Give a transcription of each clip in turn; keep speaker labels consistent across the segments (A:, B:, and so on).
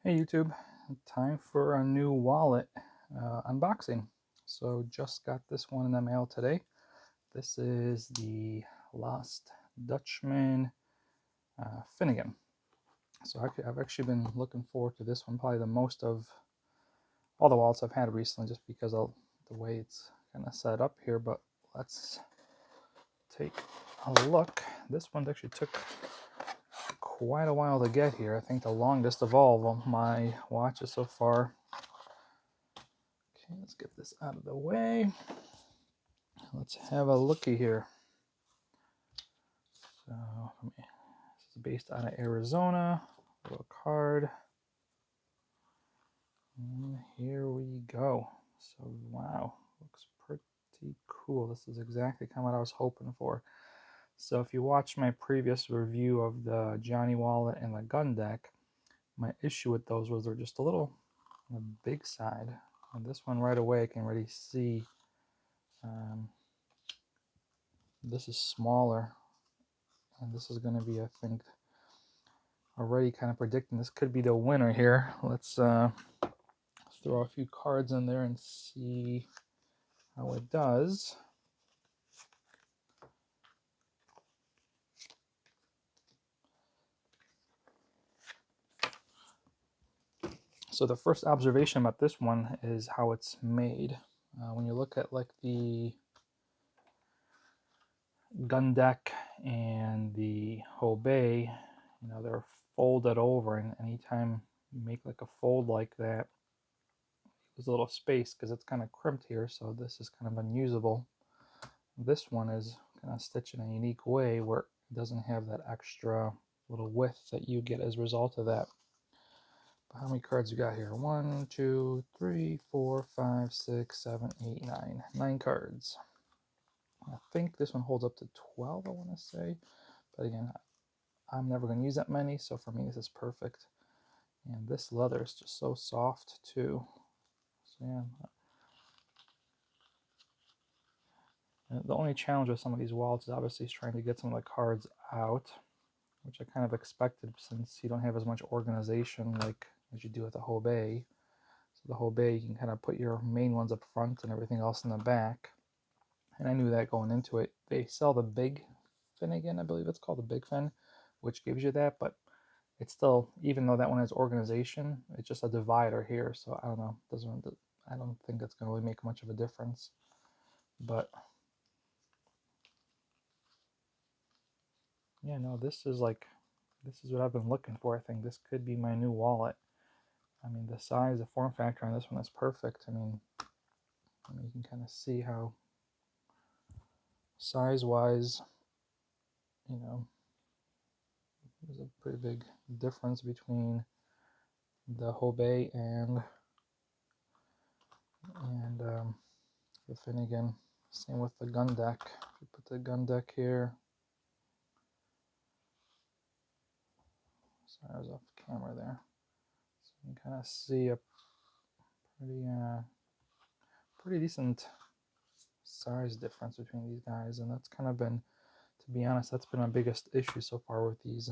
A: Hey YouTube, time for a new wallet unboxing. So just got this one in the mail today. This is the Lost Dutchman Finnigan. So I've actually been looking forward to this one, probably the most of all the wallets I've had recently, just because of the way it's kind of set up here. But let's take a look. This one actually took quite a while to get here. I think the longest of all of my watches so far. Okay, let's get this out of the way. Let's have a looky here. So, this is based out of Arizona. A little card. And here we go. So, wow, looks pretty cool. This is exactly kind of what I was hoping for. So, if you watched my previous review of the Johnny wallet and the gun deck, my issue with those was they're just a little on the big side. And this one right away I can already see this is smaller, and this is going to be, I think, already kind of predicting this could be the winner here. Let's throw a few cards in there and see how it does. So the first observation about this one is how it's made. When you look at like the gun deck and the Hobey, they're folded over, and anytime you make like a fold like that, there's a little space because it's kind of crimped here, so this is kind of unusable. This one is kind of stitched in a unique way where it doesn't have that extra little width that you get as a result of that. But how many cards we got here? 1, 2, 3, 4, 5, 6, 7, 8, 9. 9 cards. I think this one holds up to 12, I want to say. But again, I'm never going to use that many, so for me this is perfect. And this leather is just so soft too. So yeah. The only challenge with some of these wallets is obviously trying to get some of the cards out, which I kind of expected since you don't have as much organization like as you do with the Hobey. So the Hobey, you can kind of put your main ones up front and everything else in the back. And I knew that going into it. They sell the Big Finnigan, I believe it's called the Big Fin, which gives you that, but it's still, even though that one has organization, it's just a divider here. So I don't know, I don't think that's going to really make much of a difference. But yeah, no, this is what I've been looking for. I think this could be my new wallet. I mean, the size, the form factor on this one is perfect. I mean you can kind of see how size-wise, there's a pretty big difference between the Hobey and the Finnigan. Same with the gun deck. If you put the gun deck here, sorry, I was off camera there. So you can kind of see a pretty decent size difference between these guys, and that's kind of been, to be honest, that's been my biggest issue so far with these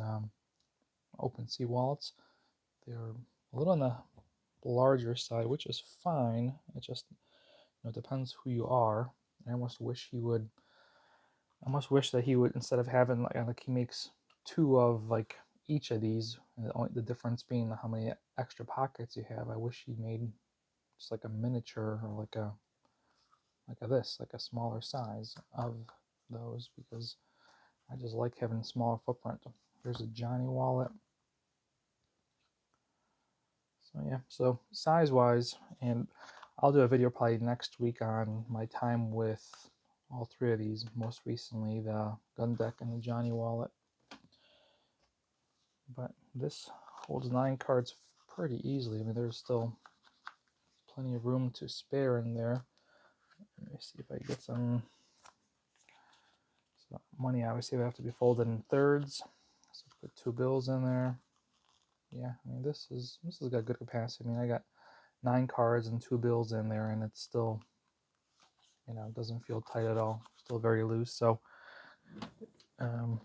A: OpenSea wallets. They're a little on the larger side, which is fine. It just depends who you are. I almost wish that he would, instead of having like he makes 2 of like each of these, and only the difference being how many extra pockets you have. I wish he made just like a miniature, or like a smaller size of those, because I just like having a smaller footprint. Here's a Johnny wallet. So yeah, so size-wise, and I'll do a video probably next week on my time with all 3 of these, most recently the gun deck and the Johnny wallet. But this holds 9 cards pretty easily. I mean, there's still plenty of room to spare in there. Let me see if I get some. So money obviously would have to be folded in thirds. So put 2 bills in there. Yeah, I mean this has got good capacity. I mean, I got 9 cards and 2 bills in there, and it's still, it doesn't feel tight at all. Still very loose. So let me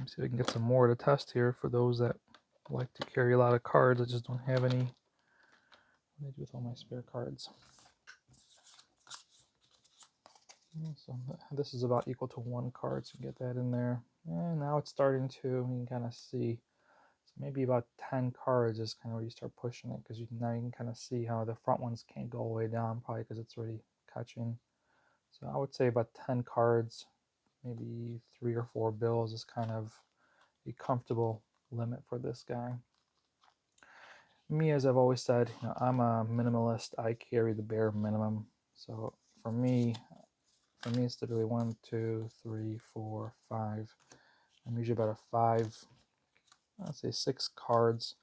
A: see if I can get some more to test here for those that I like to carry a lot of cards. I just don't have any. What do I do with all my spare cards? So this is about equal to 1 card, so get that in there. And now it's starting to, you can kind of see, so maybe about 10 cards is kind of where you start pushing it, because now you can kind of see how the front ones can't go all the way down, probably because it's already catching. So I would say about 10 cards, maybe 3 or 4 bills is kind of a comfortable limit for this guy. Me, as I've always said, I'm a minimalist. I carry the bare minimum. So for me it's typically 1, 2, 3, 4, 5. I'm usually about a 5, I'd say 6 cards.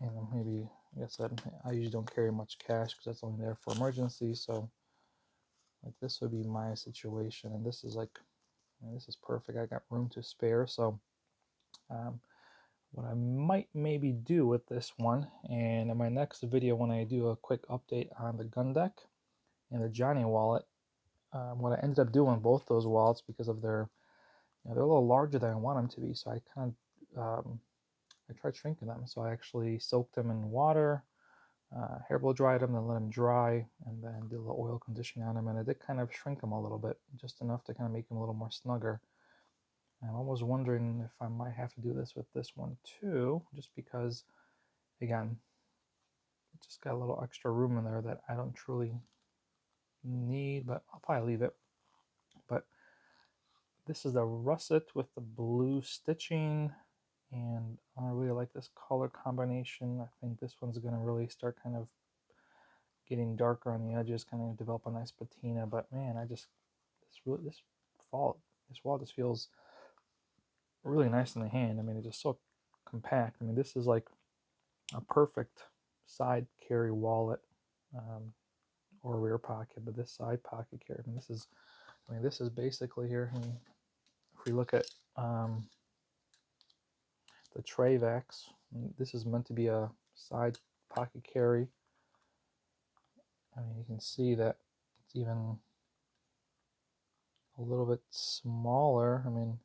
A: And maybe, like I said, I usually don't carry much cash because that's only there for emergencies. So like this would be my situation, and this is like, this is perfect. I got room to spare. So what I might maybe do with this one, and in my next video when I do a quick update on the gun deck and the Johnny wallet, what I ended up doing both those wallets, because of their, they're a little larger than I want them to be, so I kind of I tried shrinking them. So I actually soaked them in water, hair blow dried them, then let them dry, and then did a little oil conditioning on them, and I did kind of shrink them a little bit, just enough to kind of make them a little more snugger. I'm almost wondering if I might have to do this with this one too, just because, again, it just got a little extra room in there that I don't truly need, but I'll probably leave it. But this is the Russet with the blue stitching, and I really like this color combination. I think this one's going to really start kind of getting darker on the edges, kind of develop a nice patina. But man, this wall just feels really nice in the hand. I mean, it's just so compact. I mean, this is like a perfect side carry wallet, or rear pocket, but this side pocket carry. I mean, this is basically here. If we look at the Travex, this is meant to be a side pocket carry. I mean, you can see that it's even a little bit smaller. I mean,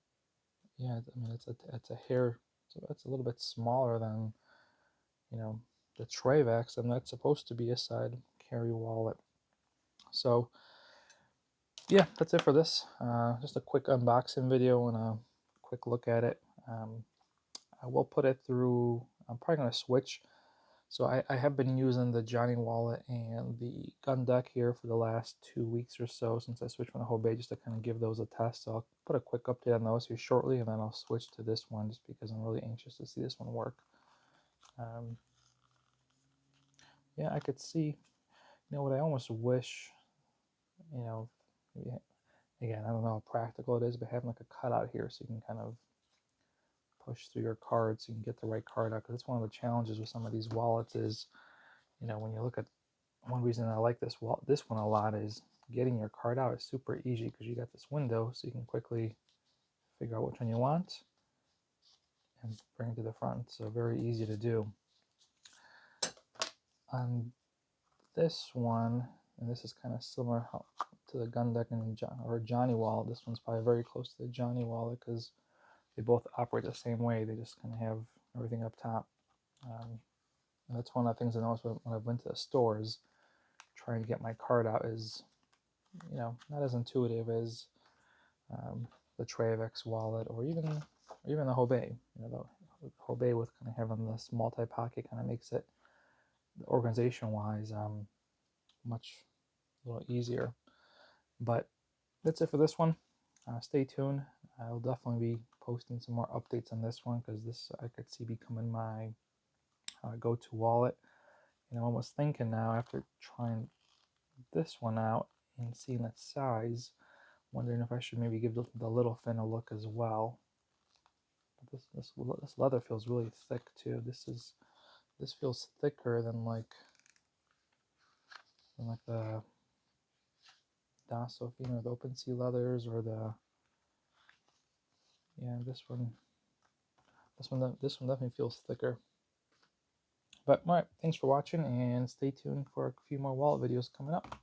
A: yeah, I mean, it's a hair, so it's a little bit smaller than, the Travex, and that's supposed to be a side carry wallet. So yeah, that's it for this. Just a quick unboxing video and a quick look at it. I will put it through, I'm probably going to switch. So I have been using the Johnny wallet and the gun deck here for the last 2 weeks or so since I switched from the Hobei, just to kind of give those a test. So I'll put a quick update on those here shortly, and then I'll switch to this one just because I'm really anxious to see this one work. Yeah, I could see, what I almost wish, again, I don't know how practical it is, but having like a cutout here so you can kind of push through your cards so you can get the right card out. Because that's one of the challenges with some of these wallets is, when you look at, one reason I like this one a lot is getting your card out is super easy because you got this window so you can quickly figure out which one you want and bring it to the front. So very easy to do. On this one, and this is kind of similar to the gun deck and Johnny wallet. This one's probably very close to the Johnny wallet because they both operate the same way. They just kind of have everything up top. And that's one of the things I noticed when I went to the stores trying to get my card out is, not as intuitive as the Travex wallet or even the Hobei. The Hobei with kind of having this multi-pocket kind of makes it, organization-wise, much a little easier. But that's it for this one. Stay tuned. I'll definitely be posting some more updates on this one because this I could see becoming my go-to wallet. And I'm almost thinking now, after trying this one out and seeing its size, wondering if I should maybe give the little fin a look as well. But this leather feels really thick too. This feels thicker than like the Dasofine or the Open Sea leathers, or this one definitely feels thicker. But all right, thanks for watching, and stay tuned for a few more wallet videos coming up.